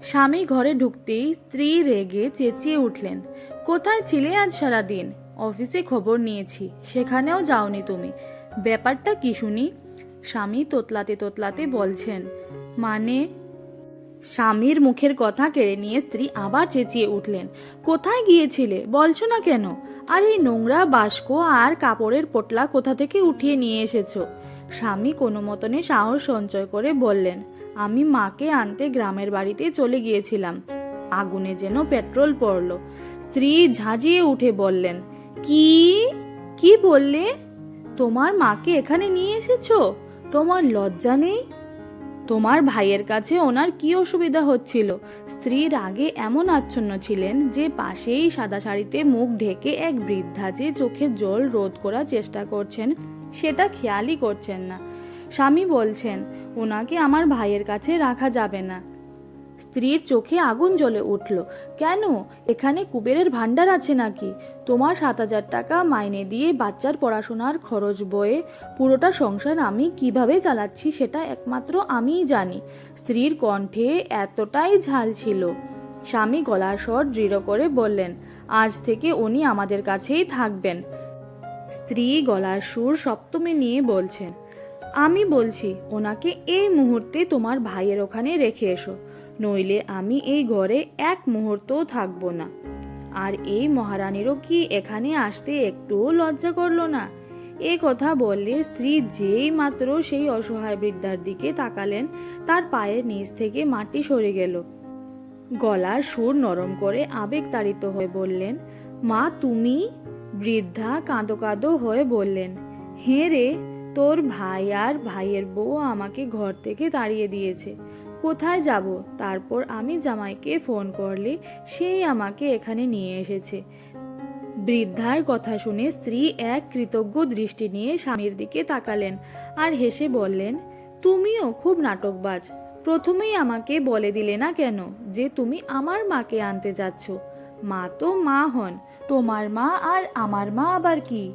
স্বামী ঘরে ঢুকতেই স্ত্রী রেগে চেঁচিয়ে উঠলেন, কোথায় ছিলে আজ সারাদিন? অফিসে খবর নিয়েছি, সেখানেও যাওনি তুমি। ব্যাপারটা কি শুনি? স্বামী তোতলাতে তোতলাতে বলছেন, মানে? স্বামীর মুখের কথা কেড়ে নিয়ে স্ত্রী আবার চেঁচিয়ে উঠলেন, কোথায় গিয়েছিলে বলছো না কেন? আর এই নোংরা বাস্ক আর কাপড়ের পোটলা কোথা থেকে উঠিয়ে নিয়ে এসেছো? স্বামী কোনো মতনে সাহস সঞ্চয় করে বললেন, আমি মাকে আনতে গ্রামের বাড়িতে চলে গিয়েছিলাম। আগুনে যেন পেট্রোল পড়ল। স্ত্রী ঝাঁঝিয়ে উঠে বললেন, কি কি বললে? তোমার মাকে এখানে নিয়ে এসেছো? তোমার লজ্জা নেই? তোমার ভাইয়ের কাছে ওনার কি অসুবিধা হচ্ছিল? স্ত্রীর আগে এমন আচ্ছন্ন ছিলেন যে পাশেই সাদা শাড়িতে মুখ ঢেকে এক বৃদ্ধা যে চোখের জল রোধ করার চেষ্টা করছেন সেটা খেয়ালই করছেন না। স্বামী বলছেন, ওনাকে আমার ভাইয়ের কাছে রাখা যাবে না। স্ত্রীর চোখে আগুন জ্বলে উঠল, কেন? এখানে কুবেরের ভান্ডার আছে নাকি? তোমার 7,000 টাকা মাইনে দিয়ে বাচ্চার পড়াশোনার খরচ বয়ে পুরোটা সংসার আমি কিভাবে চালাচ্ছি সেটা একমাত্র আমিই জানি। স্ত্রীর কণ্ঠে এতটাই ঝাল ছিল। স্বামী গলার স্বর দৃঢ় করে বললেন, আজ থেকে উনি আমাদের কাছেই থাকবেন। স্ত্রী গলার সুর সপ্তমে নিয়ে বলছেন, আমি বলছি ওনাকে এই মুহূর্তে তোমার ভাইয়ের ওখানে রেখে এসো, নইলে আমি এই ঘরে এক মুহূর্তও থাকবো না। আর এই মহারানীরও কি এখানে আসতে একটুও লজ্জা করলো না? এ কথা বললে স্ত্রী যেই মাত্র সেই অসহায় বৃদ্ধার দিকে তাকালেন, তার পায়ের নিচ থেকে মাটি সরে গেল। গলার সুর নরম করে আবেগতাড়িত হয়ে বললেন, মা তুমি? বৃদ্ধা কাঁদো কাঁদো হয়ে বললেন, হ্যাঁ রে, তোর ভাই আর ভাইয়ের বউ আমাকে ঘর থেকে তাড়িয়ে দিয়েছে। কোথায় যাব? তারপর আমি জামাইকে ফোন করলে সেই আমাকে এখানে নিয়ে এসেছে। বৃদ্ধার কথা শুনে স্ত্রী এক কৃতজ্ঞ দৃষ্টি নিয়ে স্বামীর দিকে তাকালেন আর হেসে বললেন, তুমিও খুব নাটকবাজ। প্রথমেই আমাকে বলে দিলে না কেন যে তুমি আমার মাকে আনতে যাচ্ছ? মা তো মা হন, তোমার মা আর আমার মা আবার কি?